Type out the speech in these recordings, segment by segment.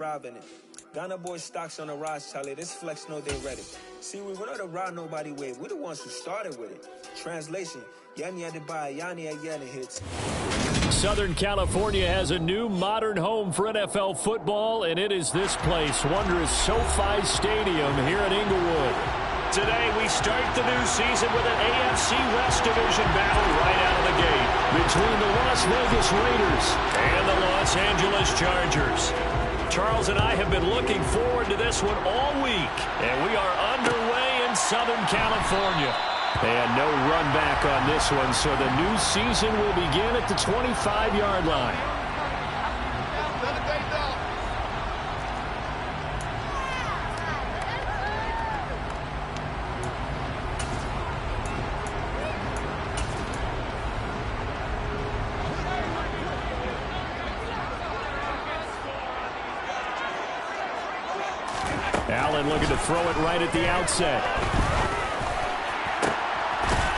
robbing it. Ghana boys stocks on the rise, Charlie. This flex know they ready. See, we not a ride nobody wave. We the ones who started with it. Translation: Yani had to buy, Yani again hits. Southern California has a new modern home for NFL football, and it is this place, wondrous SoFi Stadium here in Inglewood. Today, we start the new season with an AFC West Division battle right out of the gate between the Las Vegas Raiders and the Los Angeles Chargers. Charles and I have been looking forward to this one all week, and we are underway in Southern California. And no run back on this one, so the new season will begin at the 25-yard line. Allen looking to throw it right at the outset.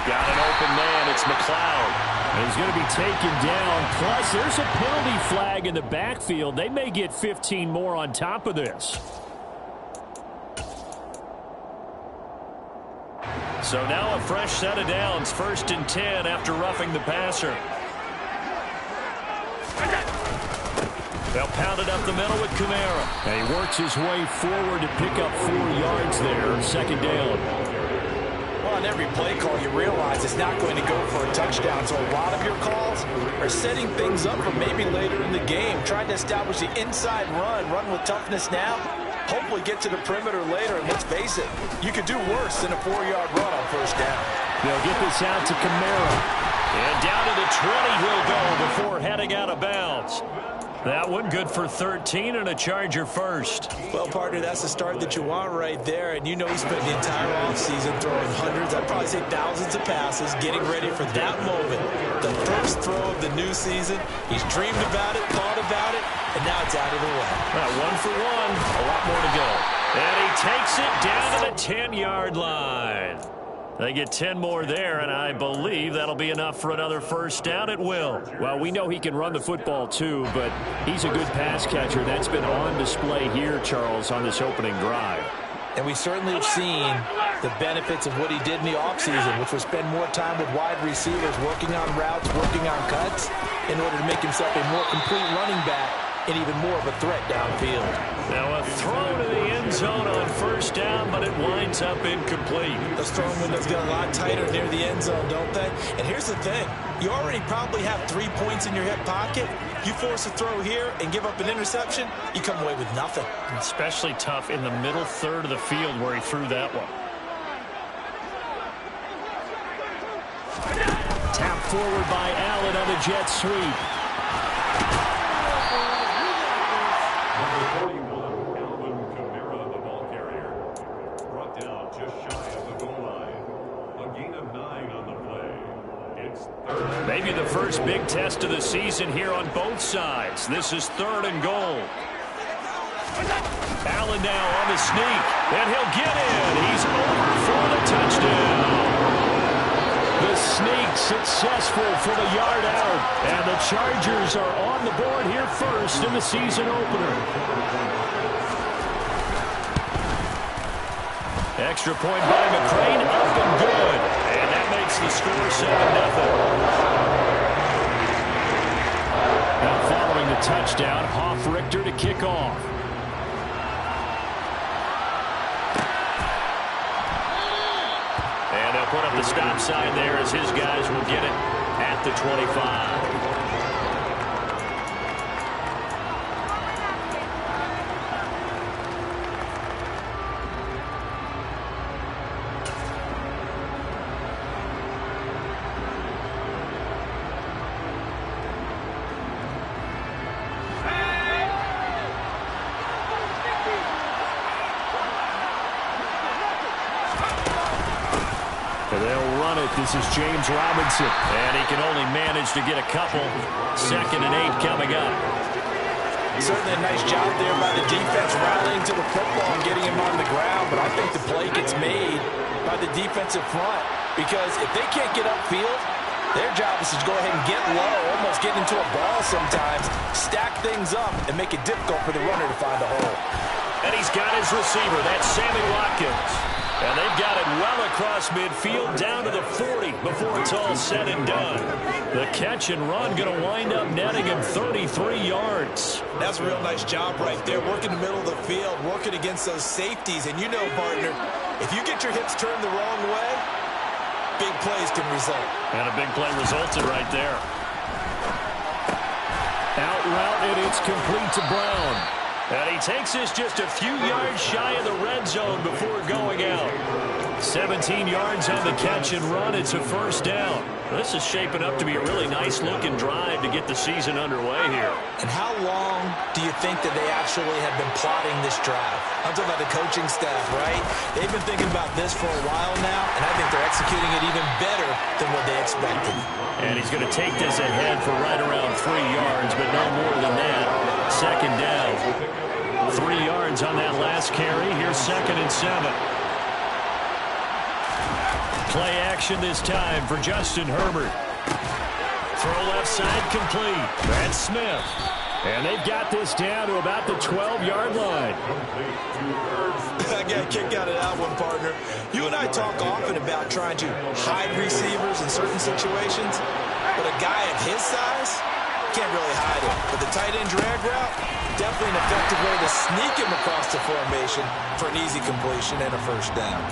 Got an open man. It's McLeod. He's going to be taken down. Plus, there's a penalty flag in the backfield. They may get 15 more on top of this. So now a fresh set of downs. 1st and 10 after roughing the passer. They'll pound it up the middle with Kamara. And he works his way forward to pick up 4 yards there. 2nd down. Well, on every play call, you realize it's not going to go for a touchdown. So a lot of your calls are setting things up for maybe later in the game. Trying to establish the inside run with toughness now. Hopefully get to the perimeter later. And let's face it, you could do worse than a 4-yard run on 1st down. They'll get this out to Kamara. And down to the 20 he'll go before heading out of bounds. That one good for 13 and a Charger first. Well, partner, that's the start that you want right there. And you know he spent the entire offseason throwing hundreds, I'd probably say thousands of passes, getting ready for that moment. The first throw of the new season. He's dreamed about it, thought about it, and now it's out of the way. Well, 1 for 1, a lot more to go. And he takes it down to the 10-yard line. They get 10 more there, and I believe that'll be enough for another 1st down at will. Well, we know he can run the football too, but he's a good pass catcher. That's been on display here, Charles, on this opening drive. And we certainly have seen the benefits of what he did in the offseason, which was spend more time with wide receivers, working on routes, working on cuts, in order to make himself a more complete running back and even more of a threat downfield. Now a throw to the end zone on 1st down, but it winds up incomplete. Those throwing windows get a lot tighter near the end zone, don't they? And here's the thing. You already probably have 3 points in your hip pocket. You force a throw here and give up an interception, you come away with nothing. Especially tough in the middle third of the field where he threw that one. Tap forward by Allen on the jet sweep. Maybe the first big test of the season here on both sides. This is 3rd and goal. Allen now on the sneak, and he'll get in. He's over for the touchdown. The sneak successful for the yard out, and the Chargers are on the board here first in the season opener. Extra point by McCrane, up and good. And that makes the score 7-0. Now following the touchdown, Hoff-Richter to kick off. And they'll put up the stop sign there as his guys will get it at the 25. They'll run it. This is James Robinson. And he can only manage to get a couple. 2nd and 8 coming up. Certainly a nice job there by the defense rallying to the football and getting him on the ground. But I think the play gets made by the defensive front. Because if they can't get upfield, Their job is to go ahead and get low, almost get into a ball sometimes, stack things up, and make it difficult for the runner to find a hole. And he's got his receiver. That's Sammy Watkins. And they've got it well across midfield down to the 40 before it's all said and done. The catch and run going to wind up netting him 33 yards. That's a real nice job right there, working the middle of the field, working against those safeties. And you know, partner, if you get your hips turned the wrong way, big plays can result. And a big play resulted right there. Out route, and it's complete to Brown. And he takes this just a few yards shy of the red zone before going out. 17 yards on the catch and run. It's a first down. This is shaping up to be a really nice-looking drive to get the season underway here. And how long do you think that they actually have been plotting this drive? I'm talking about the coaching staff, right? They've been thinking about this for a while now, and I think they're executing it even better than what they expected. And he's going to take this ahead for right around 3 yards, but no more than that. Second down. 3 yards on that last carry. Here's 2nd and 7. Play action this time for Justin Herbert. Throw left side complete. That's Smith. And they've got this down to about the 12-yard line. I got a kick out of that one, partner. You and I talk often about trying to hide receivers in certain situations, but a guy of his size can't really hide it. But the tight end drag route, definitely an effective way to sneak him across the formation for an easy completion and a first down.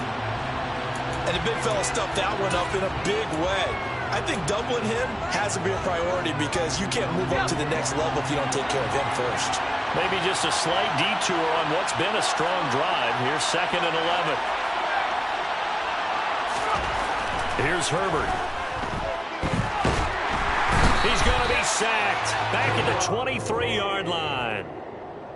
And the big fella stuffed that one up in a big way. I think doubling him has to be a priority because you can't move up to the next level if you don't take care of him first. Maybe just a slight detour on what's been a strong drive. Here's 2nd and 11. Here's Herbert. He's going to be sacked back at the 23-yard line.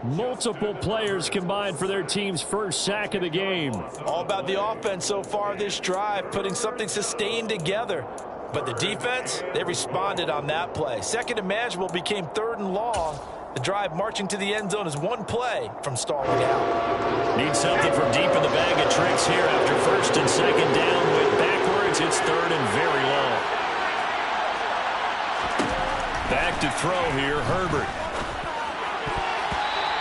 Multiple players combined for their team's first sack of the game. All about the offense so far this drive, putting something sustained together. But the defense, they responded on that play. 2nd and manageable became 3rd and long. The drive marching to the end zone is one play from stalling out. Need something from deep in the bag of tricks here after 1st and 2nd down. Went backwards. It's 3rd and very long. Back to throw here, Herbert.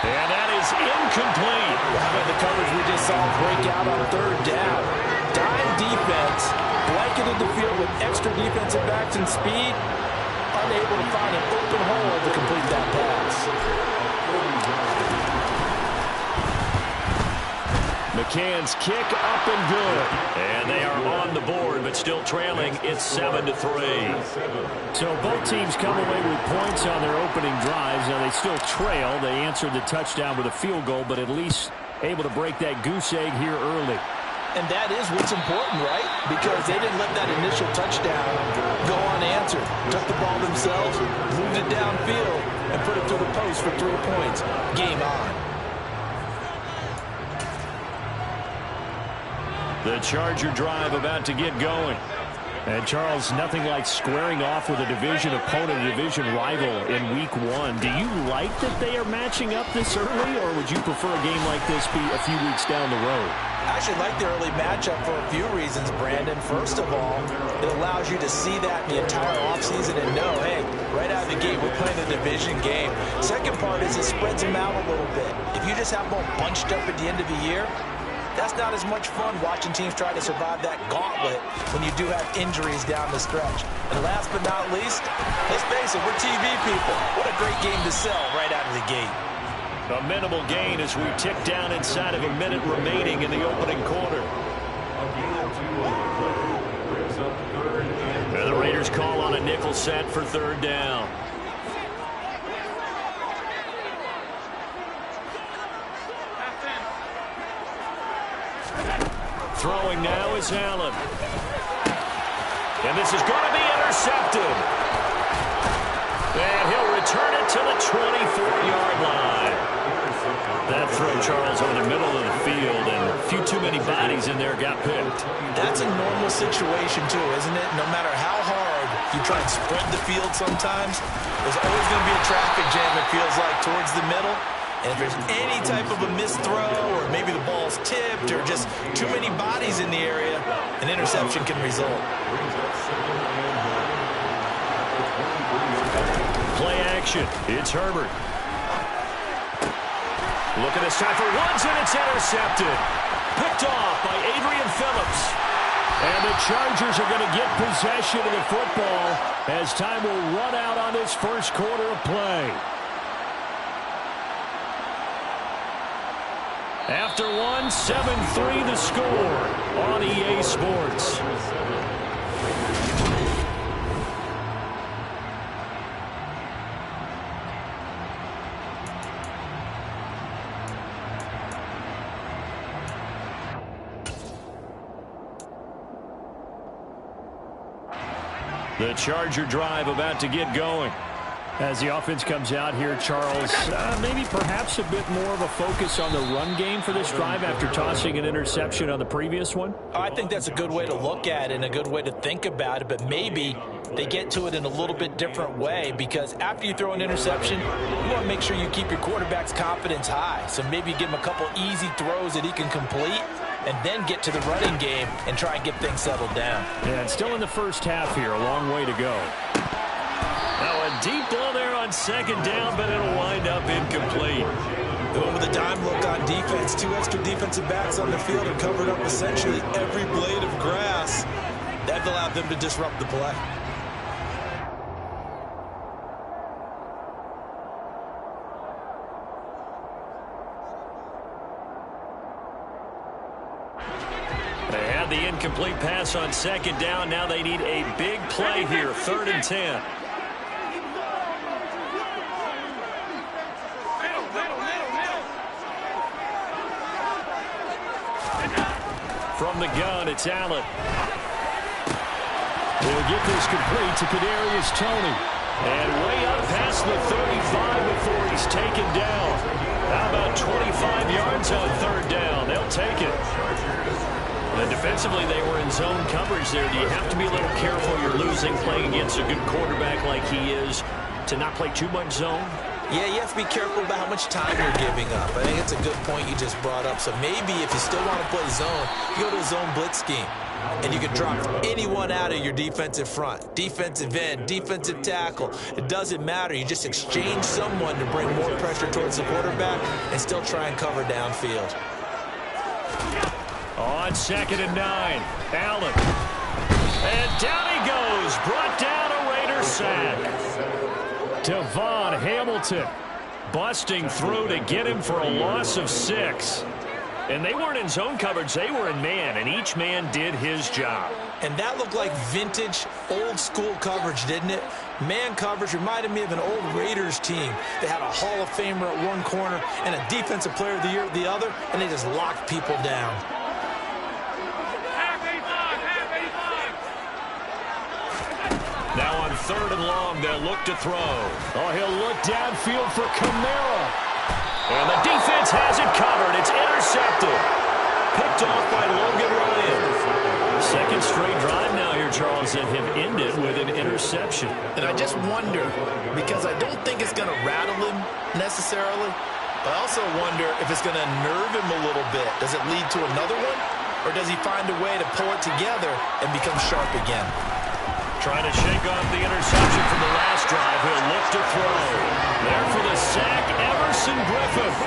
And that is incomplete. How about the coverage we just saw break out on 3rd down? Dime defense, blanketed the field with extra defensive backs and speed, unable to find an open hole to complete that pass. McCann's kick up and good. And they are on the board, but still trailing. It's 7-3. So both teams come away with points on their opening drives. Now they still trail. They answered the touchdown with a field goal, but at least able to break that goose egg here early. And that is what's important, right? Because they didn't let that initial touchdown go unanswered. Took the ball themselves, moved it downfield, and put it through the post for 3 points. Game on. The Charger drive about to get going. And, Charles, nothing like squaring off with a division opponent, a division rival in Week 1. Do you like that they are matching up this early, or would you prefer a game like this be a few weeks down the road? I actually like the early matchup for a few reasons, Brandon. First of all, it allows you to see that the entire offseason and know, hey, right out of the gate, we're playing a division game. Second part is it spreads them out a little bit. If you just have them all bunched up at the end of the year, that's not as much fun watching teams try to survive that gauntlet when you do have injuries down the stretch. And last but not least, let's face it, we're TV people. What a great game to sell right out of the gate. A minimal gain as we tick down inside of a minute remaining in the opening quarter. And the Raiders call on a nickel set for 3rd down. Throwing now is Allen. And this is going to be intercepted. And he'll return it to the 24-yard line. That throw, Charles, over the middle of the field, and a few too many bodies in there got picked. That's a normal situation, too, isn't it? No matter how hard you try and spread the field sometimes, there's always going to be a traffic jam, it feels like, towards the middle. And if there's any type of a missed throw, or maybe the ball's tipped, or just too many bodies in the area, an interception can result. Play action. It's Herbert. Look at this time for Woods, and it's intercepted. Picked off by Adrian Phillips. And the Chargers are going to get possession of the football as time will run out on this first quarter of play. After one, 7-3 the score on EA Sports. The Charger drive about to get going. As the offense comes out here, Charles, maybe perhaps a bit more of a focus on the run game for this drive after tossing an interception on the previous one? I think that's a good way to look at it and a good way to think about it, but maybe they get to it in a little bit different way, because after you throw an interception, you want to make sure you keep your quarterback's confidence high. So maybe give him a couple easy throws that he can complete, and then get to the running game and try and get things settled down. Yeah, and still in the first half here, a long way to go. Now a deep ball there on second down, but it'll wind up incomplete. Going with a dime look on defense, 2 extra defensive backs on the field and covered up essentially every blade of grass. That allowed them to disrupt the play. They had the incomplete pass on second down. Now they need a big play here, 3rd and 10. From the gun, it's Allen. We'll get this complete to Kadarius Toney. And way up past the 35 before he's taken down. How about 25 yards on 3rd down? They'll take it. And defensively, they were in zone coverage there. Do you have to be a little careful? You're losing, playing against a good quarterback like he is, to not play too much zone? Yeah, you have to be careful about how much time you're giving up. I think it's a good point you just brought up. So maybe if you still want to play zone, you go to a zone blitz scheme. And you can drop anyone out of your defensive front. Defensive end, defensive tackle. It doesn't matter. You just exchange someone to bring more pressure towards the quarterback and still try and cover downfield. On 2nd and 9, Allen. And down he goes. Brought down a Raider sack. Devon Hamilton busting through to get him for a loss of 6. And they weren't in zone coverage. They were in man, and each man did his job. And that looked like vintage, old-school coverage, didn't it? Man coverage reminded me of an old Raiders team. They had a Hall of Famer at one corner and a Defensive Player of the Year at the other, and they just locked people down. Now on 3rd and long, they'll look to throw. Oh, he'll look downfield for Kamara. And the defense has it covered. It's intercepted. Picked off by Logan Ryan. 2nd straight drive now here, Charles, that have ended with an interception. And I just wonder, because I don't think it's going to rattle him necessarily, but I also wonder if it's going to nerve him a little bit. Does it lead to another one? Or does he find a way to pull it together and become sharp again? Trying to shake off the interception from the last drive. He'll look to throw. There for the sack, Everson Griffith.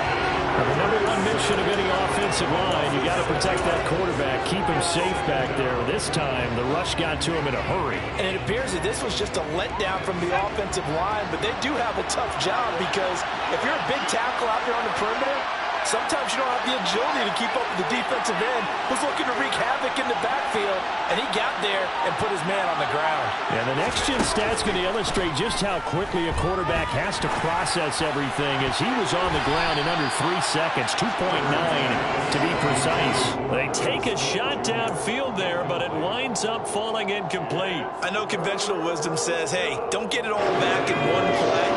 Now, the #1 mission of any offensive line, you got to protect that quarterback, keep him safe back there. This time, the rush got to him in a hurry. And it appears that this was just a letdown from the offensive line, but they do have a tough job, because if you're a big tackle out there on the perimeter, sometimes you don't have the agility to keep up with the defensive end who's looking to wreak havoc in the backfield, and he got there and put his man on the ground. And the next-gen stats going to illustrate just how quickly a quarterback has to process everything, as he was on the ground in under 3 seconds, 2.9 to be precise. They take a shot downfield there, but it winds up falling incomplete. I know conventional wisdom says, hey, don't get it all back in one play,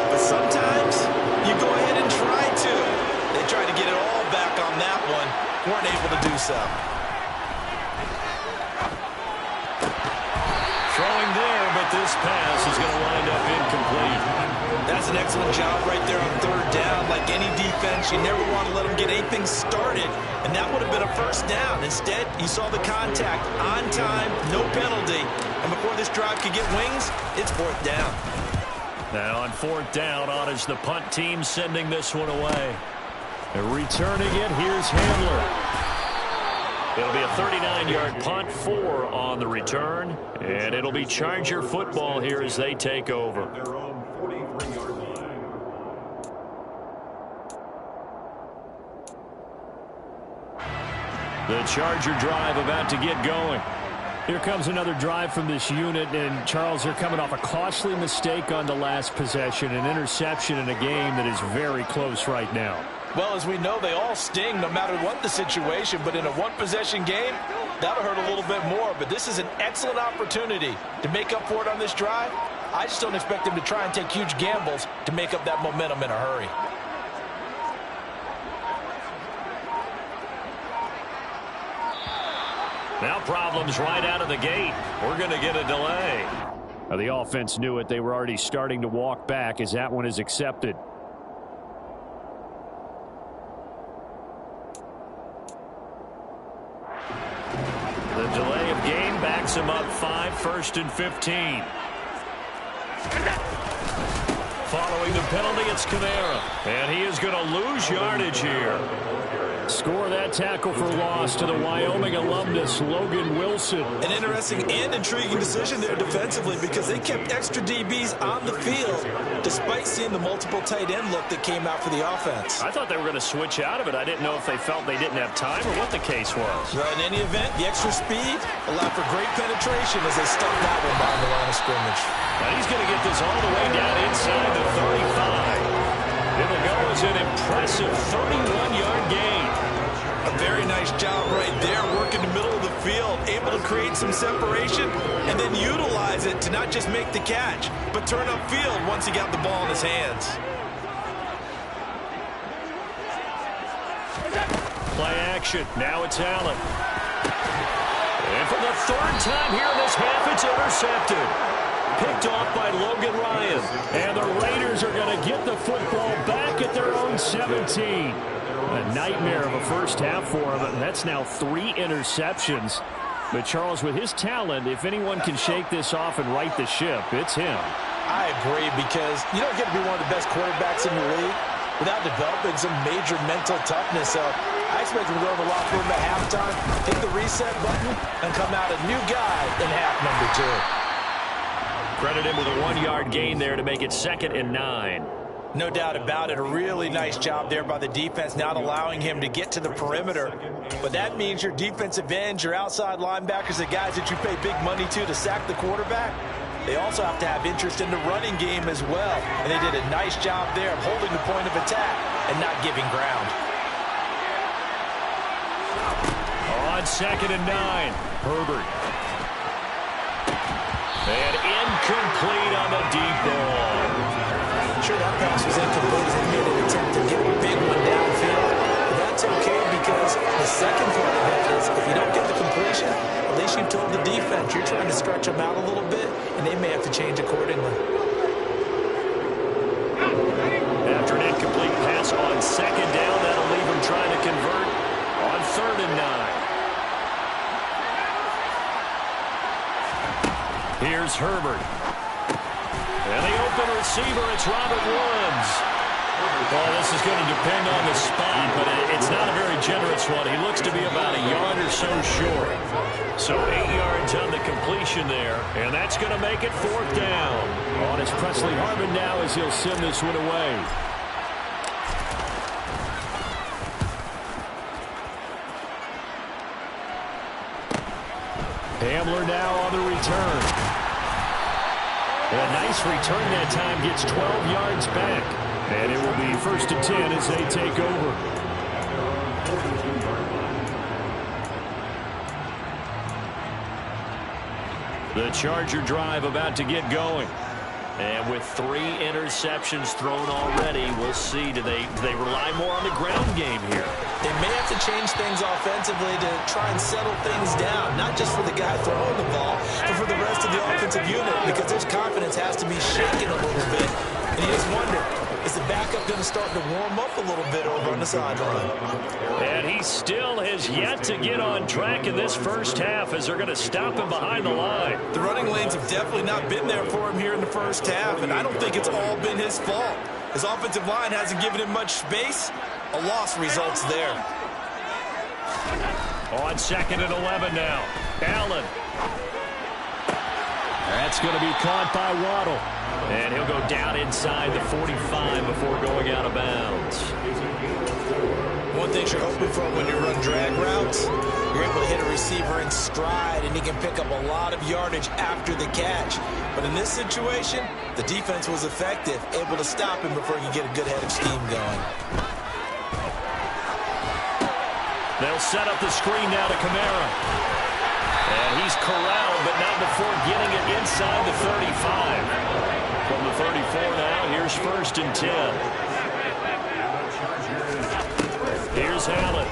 but sometimes you go ahead and try to. They tried to get it all back on that one. Weren't able to do so. Throwing there, but this pass is going to wind up incomplete. That's an excellent job right there on 3rd down. Like any defense, you never want to let them get anything started, and that would have been a 1st down. Instead, you saw the contact on time, no penalty, and before this drive could get wings, it's 4th down. Now on fourth down, on is the punt team sending this one away. And returning it, here's Handler. It'll be a 39-yard punt, 4 on the return. And it'll be Charger football here as they take over. The Charger drive about to get going. Here comes another drive from this unit, and Charles, they're coming off a costly mistake on the last possession, an interception in a game that is very close right now. Well, as we know, they all sting no matter what the situation, but in a one-possession game, that'll hurt a little bit more. But this is an excellent opportunity to make up for it on this drive. I just don't expect them to try and take huge gambles to make up that momentum in a hurry. Now problems right out of the gate. We're going to get a delay. Now the offense knew it. They were already starting to walk back as that one is accepted. The delay of game backs him up 5, 1st and 15. Following the penalty, it's Kamara. And he is going to lose yardage here. Score that tackle for loss to the Wyoming alumnus, Logan Wilson. An interesting and intriguing decision there defensively because they kept extra DBs on the field despite seeing the multiple tight end look that came out for the offense. I thought they were going to switch out of it. I didn't know if they felt they didn't have time or what the case was. Well, in any event, the extra speed allowed for great penetration as they stuffed that one behind the line of scrimmage. Now he's going to get this all the way down inside the 35. It'll go as an impressive 31-yard gain. A very nice job right there, working the middle of the field, able to create some separation and then utilize it to not just make the catch, but turn upfield once he got the ball in his hands. Play action. Now it's Allen. And for the 3rd time here in this half, it's intercepted. Picked off by Logan Ryan. And the Raiders are going to get the football back at their own 17. A nightmare of a first half for him, and that's now 3 interceptions. But Charles, with his talent, if anyone can shake this off and right the ship, it's him. I agree, because you don't get to be one of the best quarterbacks in the league without developing some major mental toughness. So I expect him to go in the locker room at halftime, hit the reset button, and come out a new guy in half number 2. Credit him with a 1-yard gain there to make it 2nd and 9. No doubt about it. A really nice job there by the defense, not allowing him to get to the perimeter. But that means your defensive ends, your outside linebackers, the guys that you pay big money to sack the quarterback, they also have to have interest in the running game as well. And they did a nice job there of holding the point of attack and not giving ground. On 2nd and 9, Herbert. And incomplete on the deep ball. Sure, that pass was incomplete as they made an attempt to get a big one downfield. But that's okay, because the second part of that is if you don't get the completion, at least you've told the defense you're trying to stretch them out a little bit, and they may have to change accordingly. After an incomplete pass on 2nd down, that'll leave them trying to convert on 3rd and 9. Here's Herbert. And the open receiver, it's Robert Woods. Well, this is going to depend on the spot, but it's not a very generous one. He looks to be about a yard or so short. So 8 yards on the completion there, and that's going to make it 4th down. On is Presley Harmon now as he'll send this one away. Hamler now on the return. A nice return that time, gets 12 yards back. And it will be 1st and 10 as they take over. The Charger drive about to get going. And with 3 interceptions thrown already, we'll see. Do they rely more on the ground game here? They may have to change things offensively to try and settle things down, not just for the guy throwing the ball, but for the rest of the offensive unit, because their confidence has to be shaken a little bit. And you just wonder, is the backup going to start to warm up a little bit over on the sideline. And he still has yet to get on track in this first half as they're going to stop him behind the line. The running lanes have definitely not been there for him here in the first half, and I don't think it's all been his fault. His offensive line hasn't given him much space. A loss results there. On 2nd and 11 now. Allen. That's going to be caught by Waddle. And he'll go down inside the 45 before going out of bounds. One thing you're hoping for when you run drag routes, you're able to hit a receiver in stride, and he can pick up a lot of yardage after the catch. But in this situation, the defense was effective, able to stop him before he could get a good head of steam going. They'll set up the screen now to Kamara. And he's corralled, but not before getting it inside the 35. From the 34 now, here's 1st and 10. Here's Allen.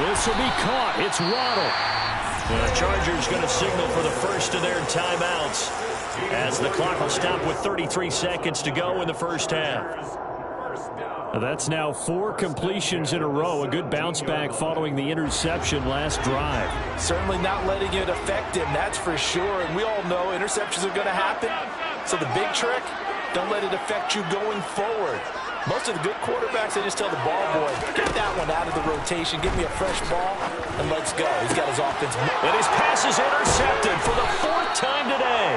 This will be caught. It's Waddle. The Chargers going to signal for the first of their timeouts as the clock will stop with 33 seconds to go in the first half. That's now 4 completions in a row. A good bounce back following the interception last drive. Certainly not letting it affect him, that's for sure. And we all know interceptions are going to happen. So the big trick, don't let it affect you going forward. Most of the good quarterbacks, they just tell the ball boy, get that one out of the rotation, give me a fresh ball, and let's go. He's got his offense. And his pass is intercepted for the 4th time today.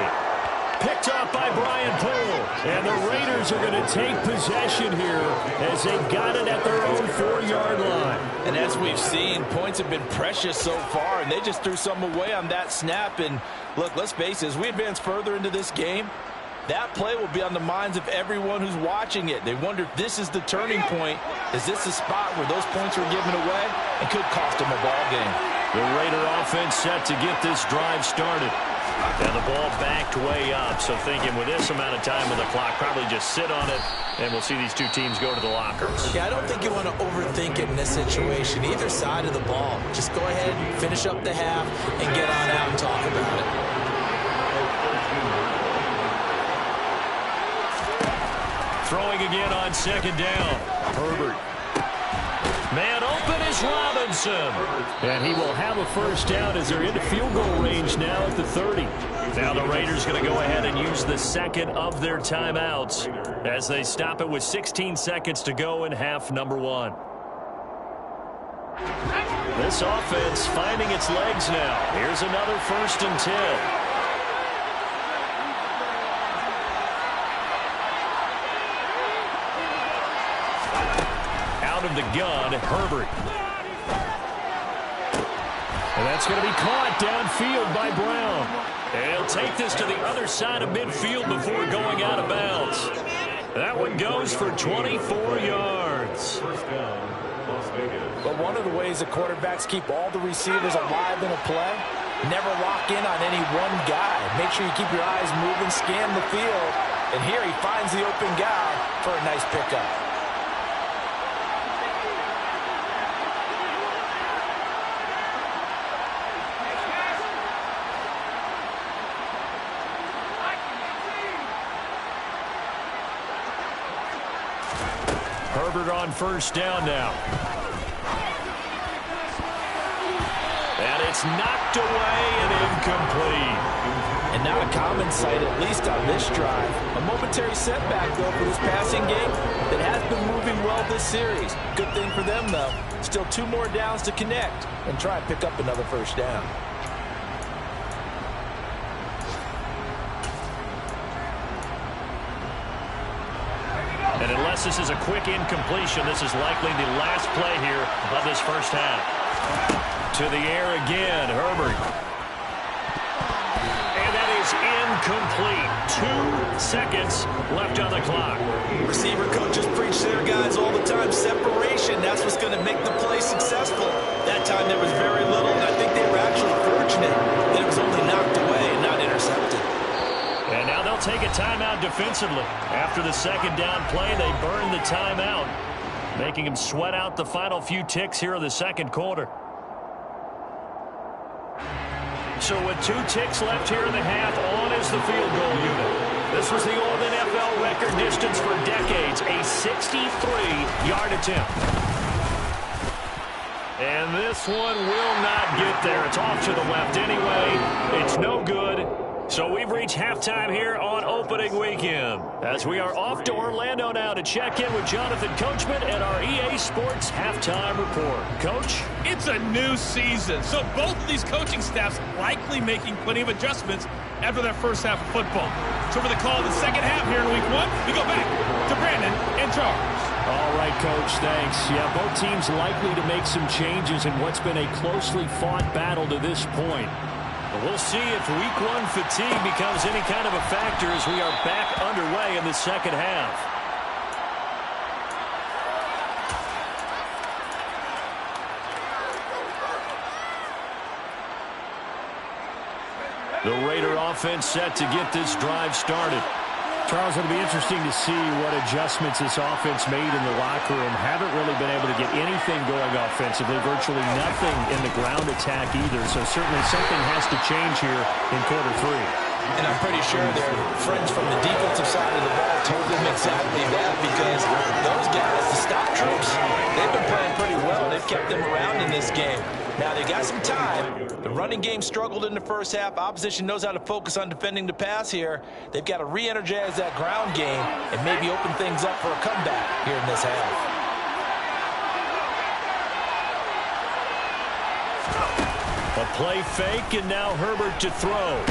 Picked up by Brian Poole. And the Raiders are going to take possession here as they got it at their own 4-yard line. And as we've seen, points have been precious so far, and they just threw some away on that snap. And look, let's face it, as we advance further into this game, that play will be on the minds of everyone who's watching it. They wonder if this is the turning point. Is this the spot where those points were given away and could cost them a ball game? The Raider offense set to get this drive started. And the ball backed way up. So thinking with this amount of time on the clock, probably just sit on it, and we'll see these two teams go to the lockers. Yeah, I don't think you want to overthink it in this situation. Either side of the ball. Just go ahead, finish up the half, and get on out and talk about it. Throwing again on 2nd down. Herbert. Man open is Robinson. And he will have a first down as they're into field goal range now at the 30. Now the Raiders going to go ahead and use the second of their timeouts as they stop it with 16 seconds to go in half number 1. This offense finding its legs now. Here's another 1st and 10. Out of the gun, Herbert. And that's going to be caught downfield by Brown. And he'll take this to the other side of midfield before going out of bounds. That one goes for 24 yards. But one of the ways the quarterbacks keep all the receivers alive in a play, never lock in on any one guy. Make sure you keep your eyes moving, scan the field. And here he finds the open guy for a nice pickup. Herbert on 1st down now. And it's knocked away and incomplete. And not a common sight, at least on this drive. A momentary setback, though, for this passing game that has been moving well this series. Good thing for them, though. Still 2 more downs to connect and try and pick up another first down. And unless this is a quick incompletion, this is likely the last play here of this first half. To the air again, Herbert. And that is incomplete. 2 seconds left on the clock. Receiver coaches preach to their guys all the time. Separation, that's what's going to make the play successful. That time there was very little, and I think they were actually fortunate that it was only knocked away and not intercepted. And now they'll take a timeout defensively. After the 2nd down play, they burn the timeout, making them sweat out the final few ticks here in the 2nd quarter. So with 2 ticks left here in the half, on is the field goal unit. This was the Old NFL record distance for decades, a 63-yard attempt. And this one will not get there. It's off to the left anyway. It's no good. So we've reached halftime here on opening weekend, as we are off to Orlando now to check in with Jonathan Coachman and our EA Sports halftime report. Coach? It's a new season, so both of these coaching staffs likely making plenty of adjustments after their first half of football. So for the call of the second half here in week one, we go back to Brandon and Charles. All right, Coach, thanks. Yeah, both teams likely to make some changes in what's been a closely fought battle to this point. But we'll see if week one fatigue becomes any kind of a factor as we are back underway in the second half. The Raider offense set to get this drive started. Charles, it'll be interesting to see what adjustments this offense made in the locker room. Haven't really been able to get anything going offensively, virtually nothing in the ground attack either. So certainly something has to change here in quarter three. And I'm pretty sure their friends from the defensive side of the ball told them exactly that, because those guys, the stock troops, they've been playing pretty well. They've kept them around in this game. Now, they got some time. The running game struggled in the first half. Opposition knows how to focus on defending the pass here. They've got to re-energize that ground game and maybe open things up for a comeback here in this half. A play fake, and now Herbert to throw.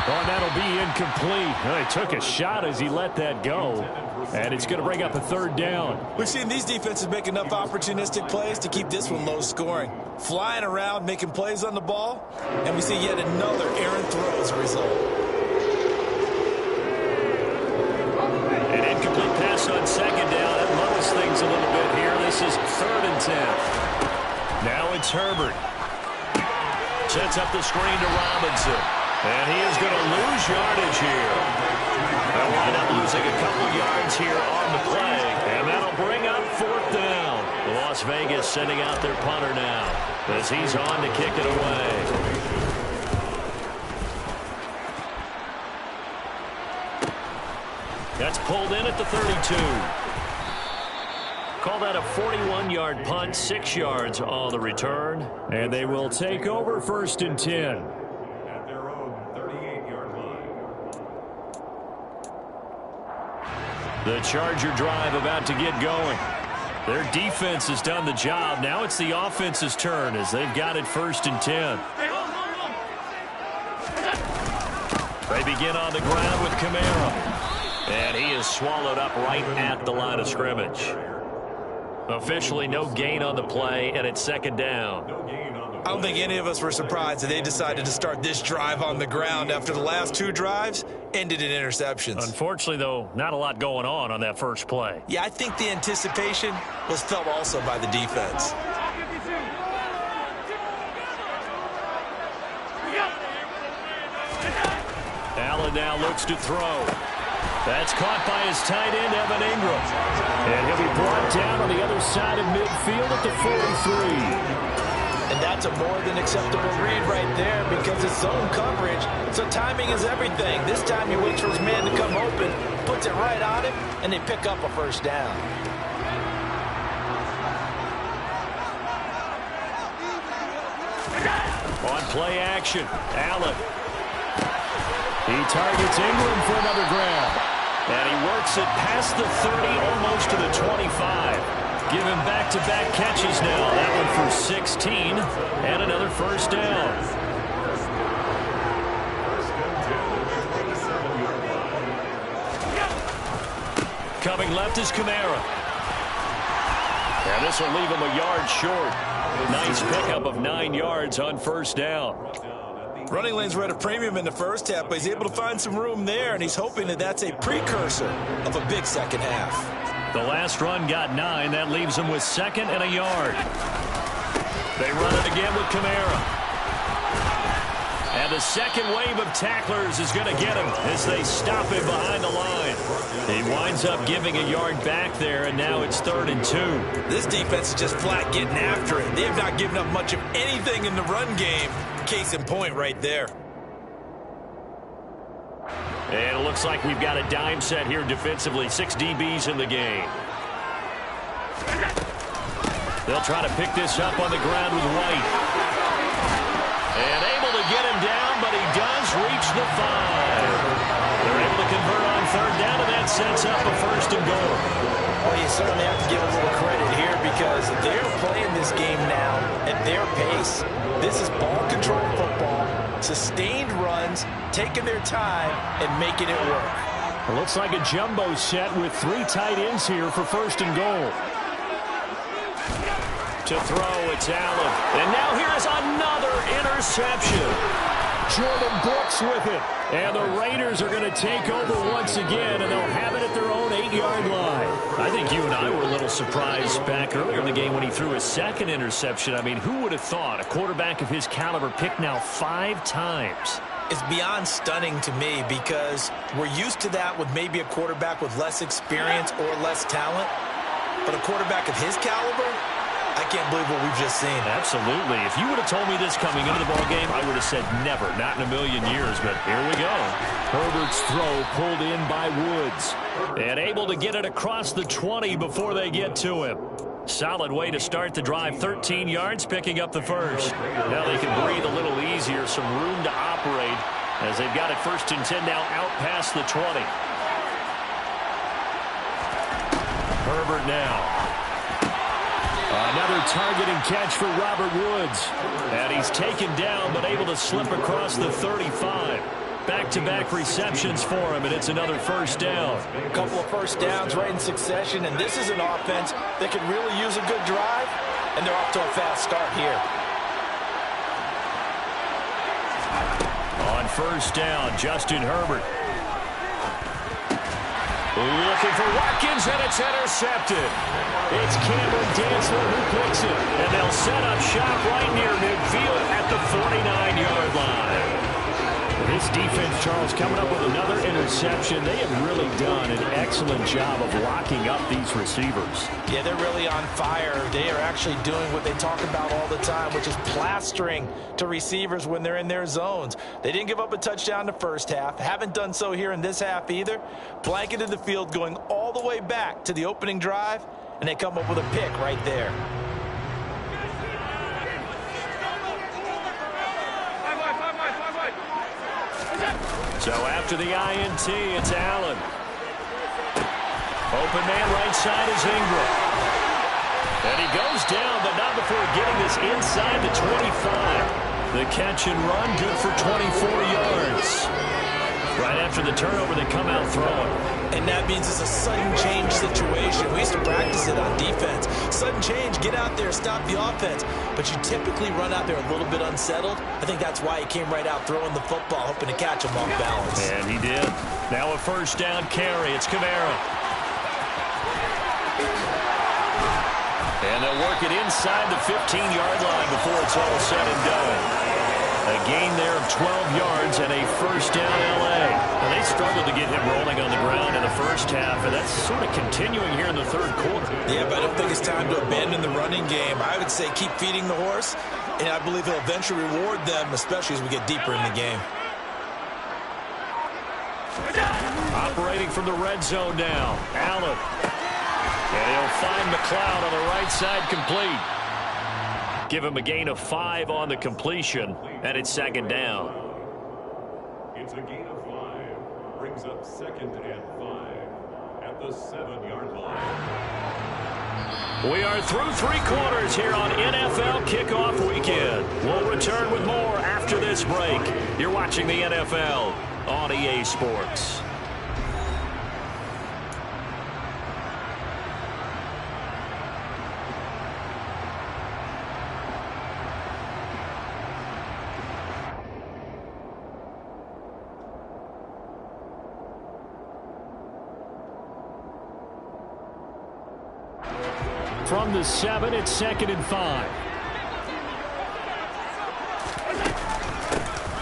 Oh, and that'll be incomplete. Well, he took a shot as he let that go. And it's going to bring up a third down. We've seen these defenses make enough opportunistic plays to keep this one low scoring. Flying around, making plays on the ball, and we see yet another errant throw as a result. An incomplete pass on second down. That muddles things a little bit here. This is 3rd and 10. Now it's Herbert. Sets up the screen to Robinson. And he is going to lose yardage here. They'll wind up losing a couple yards here on the play. And that'll bring up 4th down. Las Vegas sending out their punter now as he's on to kick it away. That's pulled in at the 32. Call that a 41-yard punt, 6 yards on the return. And they will take over 1st and 10. The Charger drive about to get going. Their defense has done the job. Now it's the offense's turn as they've got it 1st and 10. They begin on the ground with Kamara. And he is swallowed up right at the line of scrimmage. Officially no gain on the play, and it's 2nd down. I don't think any of us were surprised that they decided to start this drive on the ground after the last 2 drives ended in interceptions. Unfortunately, though, not a lot going on that first play. Yeah, I think the anticipation was felt also by the defense. Allen now looks to throw. That's caught by his tight end, Evan Ingram. And he'll be brought down on the other side of midfield at the 43. And that's a more than acceptable read right there because it's zone coverage, so timing is everything. This time he waits for his man to come open, puts it right on him, and they pick up a 1st down. On play action, Allen. He targets Ingram for another grab. And he works it past the 30, almost to the 25. Give him back-to-back catches now. That one for 16 and another 1st down. Coming left is Kamara. And this will leave him a yard short. Nice pickup of 9 yards on 1st down. Running lanes were at a premium in the first half, but he's able to find some room there, and he's hoping that that's a precursor of a big second half. The last run got 9. That leaves him with 2nd and a yard. They run it again with Kamara. And the second wave of tacklers is going to get him as they stop him behind the line. He winds up giving a yard back there, and now it's 3rd and 2. This defense is just flat getting after it. They have not given up much of anything in the run game. Case in point right there. And it looks like we've got a dime set here defensively. 6 DBs in the game. They'll try to pick this up on the ground with White. And able to get him down, but he does reach the 5. They're able to convert on 3rd down, and that sets up a 1st and goal. Well, you certainly have to give a little credit here because they're playing this game now at their pace. This is ball control football, sustained runs, taking their time, and making it work. It looks like a jumbo set with 3 tight ends here for 1st and goal. To throw, it's Allen. And now here's another interception. Jordan Brooks with it. And the Raiders are going to take over once again, and they'll have it at their own 8-yard line. I think you and I were a little surprised back earlier in the game when he threw his 2nd interception. I mean, who would have thought a quarterback of his caliber picked now 5 times? It's beyond stunning to me because we're used to that with maybe a quarterback with less experience or less talent. But a quarterback of his caliber, I can't believe what we've just seen. Absolutely. If you would have told me this coming into the ballgame, I would have said never, not in a million years. But here we go. Herbert's throw pulled in by Woods. And able to get it across the 20 before they get to him. Solid way to start the drive. 13 yards, picking up the 1st. Now they can breathe a little easier, some room to operate as they've got it 1st and 10 now out past the 20. Herbert now. Another targeting catch for Robert Woods. And he's taken down but able to slip across the 35. Back-to-back receptions for him, and it's another 1st down. A couple of 1st downs right in succession, and this is an offense that could really use a good drive, and they're off to a fast start here. On 1st down, Justin Herbert. Looking for Watkins, and it's intercepted. It's Cameron Dantzler who picks it. And they'll set up shop right near midfield at the 49-yard line. This defense, Charles, coming up with another interception. They have really done an excellent job of locking up these receivers. Yeah, they're really on fire. They are actually doing what they talk about all the time, which is plastering to receivers when they're in their zones. They didn't give up a touchdown the 1st half. Haven't done so here in this half either. Blanketed the field going all the way back to the opening drive, and they come up with a pick right there. So after the INT, it's Allen. Open man right side is Ingram. And he goes down, but not before getting this inside the 25. The catch and run, good for 24 yards. Right after the turnover, they come out throwing. And that means it's a sudden change situation. We used to practice it on defense. Sudden change, get out there, stop the offense. But you typically run out there a little bit unsettled. I think that's why he came right out throwing the football, hoping to catch him off balance. And he did. Now a 1st down carry. It's Kamara. And they'll work it inside the 15-yard line before it's all said and done. A gain there of 12 yards and a 1st down L.A. And they struggled to get him rolling on the ground in the 1st half, and that's sort of continuing here in the 3rd quarter. Yeah, but I don't think it's time to abandon the running game. I would say keep feeding the horse, and I believe he'll eventually reward them, especially as we get deeper in the game. Operating from the red zone now, Allen. And he'll find McLeod on the right side, complete. Give him a gain of 5 on the completion, and it's 2nd down. It's a gain of 5. Brings up 2nd and 5 at the 7-yard line. We are through 3 quarters here on NFL Kickoff Weekend. We'll return with more after this break. You're watching the NFL on EA Sports. From the 7, it's 2nd and 5.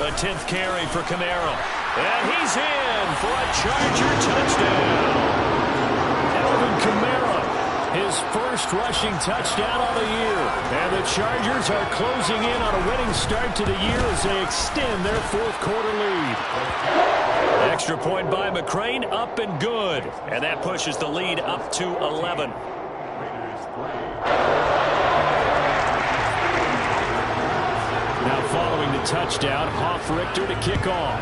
A 10th carry for Kamara. And he's in for a Charger touchdown. Alvin Kamara, his his first rushing touchdown of the year. And the Chargers are closing in on a winning start to the year as they extend their fourth-quarter lead. Extra point by McCrane, up and good. And that pushes the lead up to 11. Now following the touchdown, Hoff-Richter to kick off.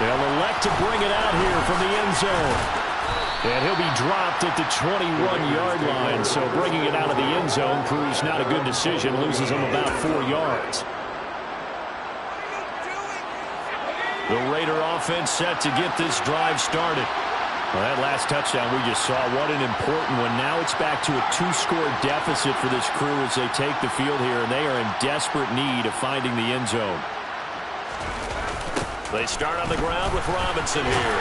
They'll elect to bring it out here from the end zone. And he'll be dropped at the 21-yard line. So bringing it out of the end zone proves not a good decision. Loses him about 4 yards. The Raider offense set to get this drive started. Well, that last touchdown we just saw, what an important one. Now it's back to a 2-score deficit for this crew as they take the field here, and they are in desperate need of finding the end zone. They start on the ground with Robinson here.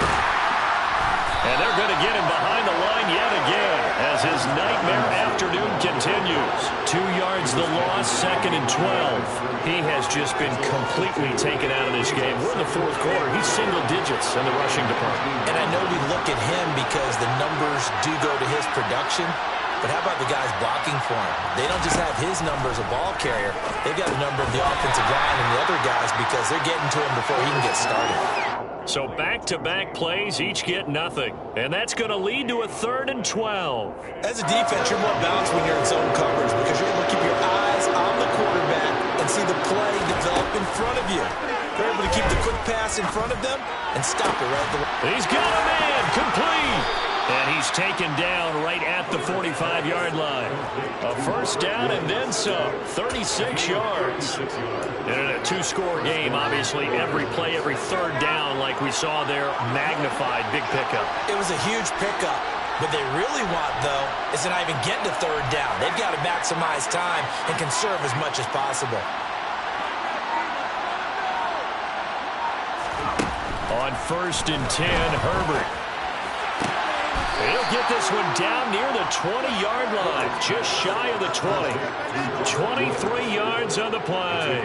And they're going to get him behind the line yet again as his nightmare afternoon continues. 2 yards the loss, 2nd and 12. He has just been completely taken out of this game. We're in the fourth quarter. He's single digits in the rushing department. And I know we look at him because the numbers do go to his production. But how about the guys blocking for him? They don't just have his number as a ball carrier. They've got a number of the offensive line and the other guys because they're getting to him before he can get started. So back-to-back plays, each get nothing. And that's going to lead to a 3rd and 12. As a defense, you're more balanced when you're in zone coverage because you're able to keep your eyes on the quarterback and see the play develop in front of you. They're able to keep the quick pass in front of them and stop it right at the line. He's got a man, complete. And he's taken down right at the 45-yard line. A first down and then some. 36 yards. And in a 2-score game, obviously, every play, every third down, like we saw there, magnified. Big pickup. It was a huge pickup. What they really want, though, is to not even get to 3rd down. They've got to maximize time and conserve as much as possible. On 1st and 10, Herbert. He'll get this one down near the 20-yard line, just shy of the 20. 23 yards on the play.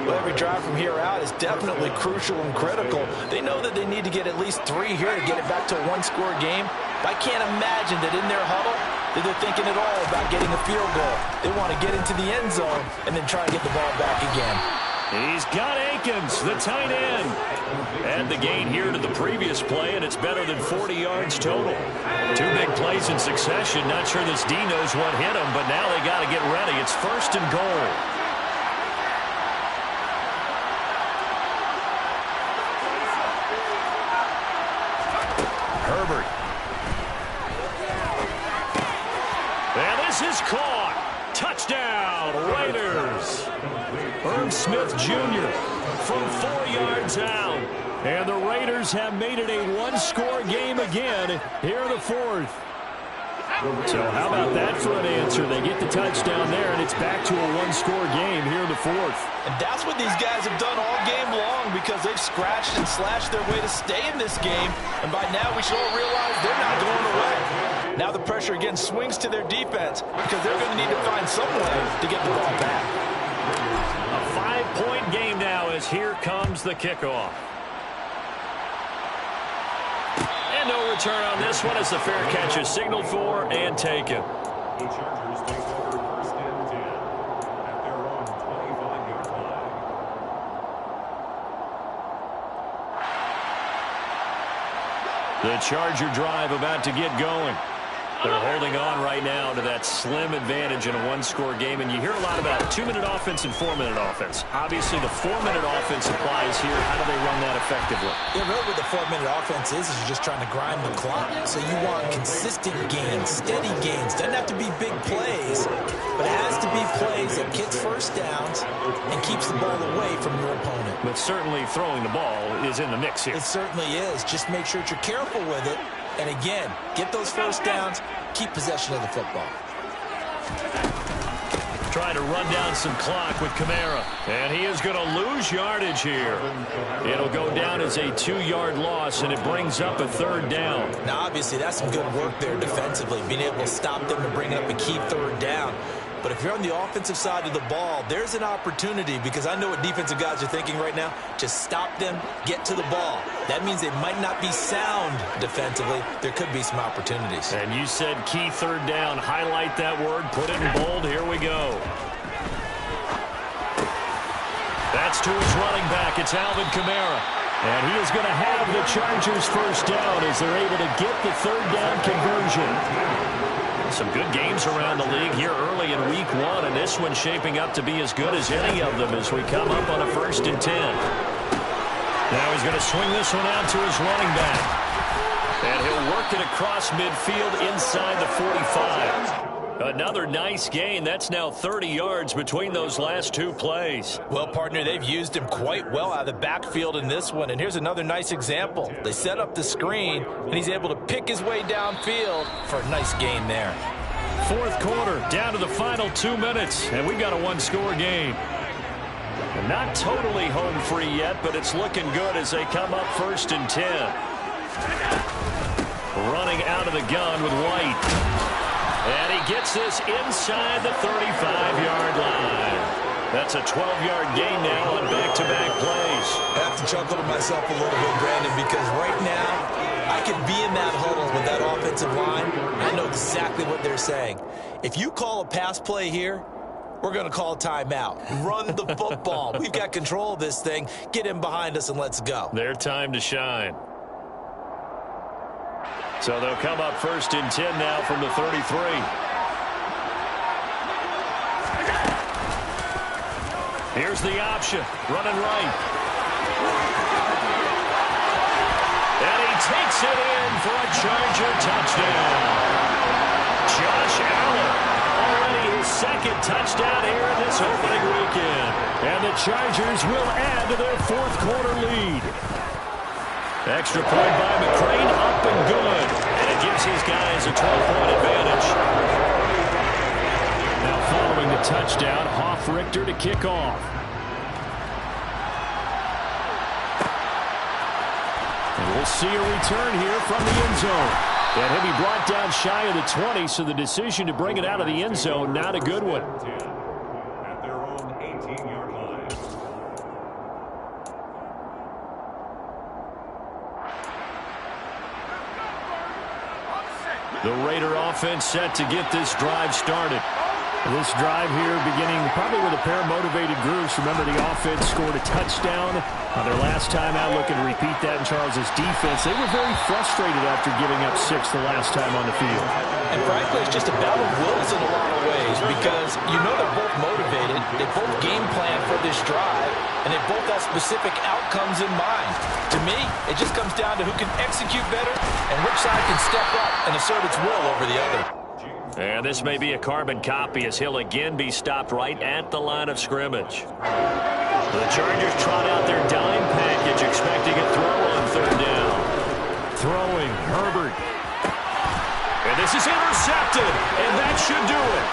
Well, every drive from here out is definitely crucial and critical. They know that they need to get at least 3 here to get it back to a 1-score game. But I can't imagine that in their huddle that they're thinking at all about getting a field goal. They want to get into the end zone and then try and get the ball back again. He's got Akins, the tight end. Add the gain here to the previous play, and it's better than 40 yards total. 2 big plays in succession. Not sure this D knows what hit him, but now they got to get ready. It's 1st and goal. Herbert. And this is caught. Touchdown, Raiders. Irv Smith Jr. from 4 yards out. And the Raiders have made it a 1-score game again here in the 4th. So how about that for an answer? They get the touchdown there, and it's back to a 1-score game here in the 4th. And that's what these guys have done all game long because they've scratched and slashed their way to stay in this game. And by now we should all realize they're not going away. Now the pressure again swings to their defense because they're going to need to find some way to get the ball back. A 5-point game now as here comes the kickoff. And no return on this one as the fair catch is signaled for and taken. The Chargers take over 1st and 10 at their own 25-yard line. The Charger drive about to get going. They're holding on right now to that slim advantage in a 1-score game. And you hear a lot about 2-minute offense and 4-minute offense. Obviously, the 4-minute offense applies here. How do they run that effectively? Yeah, really what the 4-minute offense is you're just trying to grind the clock. So you want consistent gains, steady gains. Doesn't have to be big plays, but it has to be plays that gets first downs and keeps the ball away from your opponent. But certainly throwing the ball is in the mix here. It certainly is. Just make sure that you're careful with it. And again, get those first downs, keep possession of the football. Trying to run down some clock with Kamara. And he is going to lose yardage here. It'll go down as a 2-yard loss, and it brings up a 3rd down. Now, obviously, that's some good work there defensively, being able to stop them and bring up a key 3rd down. But if you're on the offensive side of the ball, there's an opportunity, because I know what defensive guys are thinking right now. Just stop them, get to the ball. That means they might not be sound defensively. There could be some opportunities. And you said key third down. Highlight that word. Put it in bold. Here we go. That's to his running back. It's Alvin Kamara. And he is going to have the Chargers first down as they're able to get the third down conversion. Some good games around the league here early in week 1, and this one's shaping up to be as good as any of them as we come up on a 1st and 10. Now he's going to swing this one out to his running back. And he'll work it across midfield inside the 45. Another nice gain. That's now 30 yards between those last 2 plays. Well, partner, they've used him quite well out of the backfield in this one. And here's another nice example. They set up the screen, and he's able to pick his way downfield for a nice gain there. 4th quarter, down to the final 2 minutes, and we've got a 1-score game. And not totally home free yet, but it's looking good as they come up 1st and 10. Running out of the gun with White. And he gets this inside the 35-yard line. That's a 12-yard gain now on back-to-back plays. I have to chuckle to myself a little bit, Brandon, because right now I could be in that huddle with that offensive line. I know exactly what they're saying. If you call a pass play here, we're going to call a timeout. Run the football. We've got control of this thing. Get him behind us and let's go. Their time to shine. So they'll come up 1st and 10 now from the 33. Here's the option. Running right. And he takes it in for a Charger touchdown. Josh Allen, already his 2nd touchdown here in this opening weekend. And the Chargers will add to their 4th quarter lead. Extra point by McCrane, up and good. And it gives these guys a 12-point advantage. Now following the touchdown, Hoff-Richter to kick off. And we'll see a return here from the end zone. And he'll be brought down shy of the 20, so the decision to bring it out of the end zone, not a good one. At their own 18-yard line. The Raider offense set to get this drive started. This drive here beginning probably with a pair of motivated groups. Remember, the offense scored a touchdown on their last time out. Looking to repeat that in Charles's defense. They were very frustrated after giving up 6 the last time on the field. And frankly, it's just a battle of wills in a lot of ways, because you know they're both motivated. They both game plan for this drive, and they both have specific outcomes in mind. To me, it just comes down to who can execute better and which side can step up and assert its will over the other. And this may be a carbon copy as he'll again be stopped right at the line of scrimmage. The Chargers trot out their dime package, expecting a throw on 3rd down. Throwing, Herbert. And this is intercepted, and that should do it.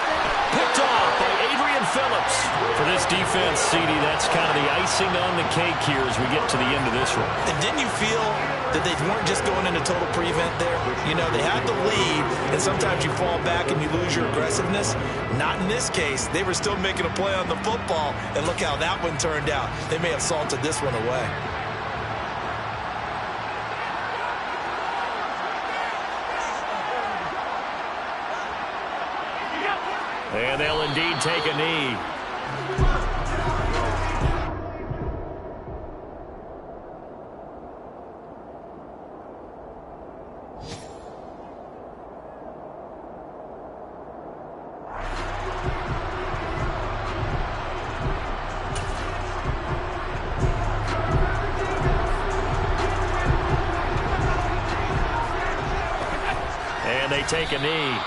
Picked off by Adrian Phillips. For this defense, CD, that's kind of the icing on the cake here as we get to the end of this one. And didn't you feel that they weren't just going into total prevent there? You know, they had the lead, and sometimes you fall back and you lose your aggressiveness. Not in this case. They were still making a play on the football, and look how that one turned out. They may have salted this one away. And they'll indeed take a knee. And they take a knee.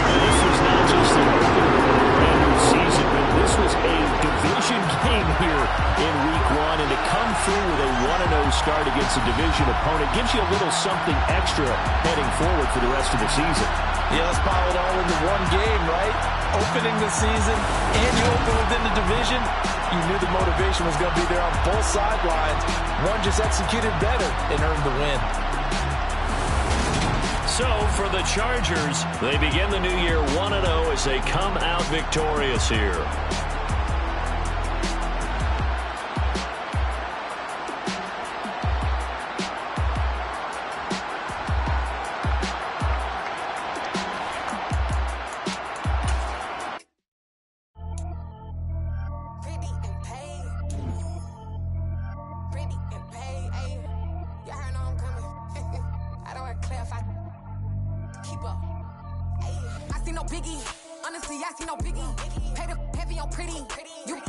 This was not just the opener of a brand new season, but this was a division game here in week 1. And to come through with a 1-0 start against a division opponent gives you a little something extra heading forward for the rest of the season. Yeah, let's pile it all into one game, right? Opening the season, and you open within the division. You knew the motivation was going to be there on both sidelines. One just executed better and earned the win. So for the Chargers, they begin the new year 1-0 as they come out victorious here. I see no biggie. Honestly, I see no biggie. Pay the heavy on pretty. You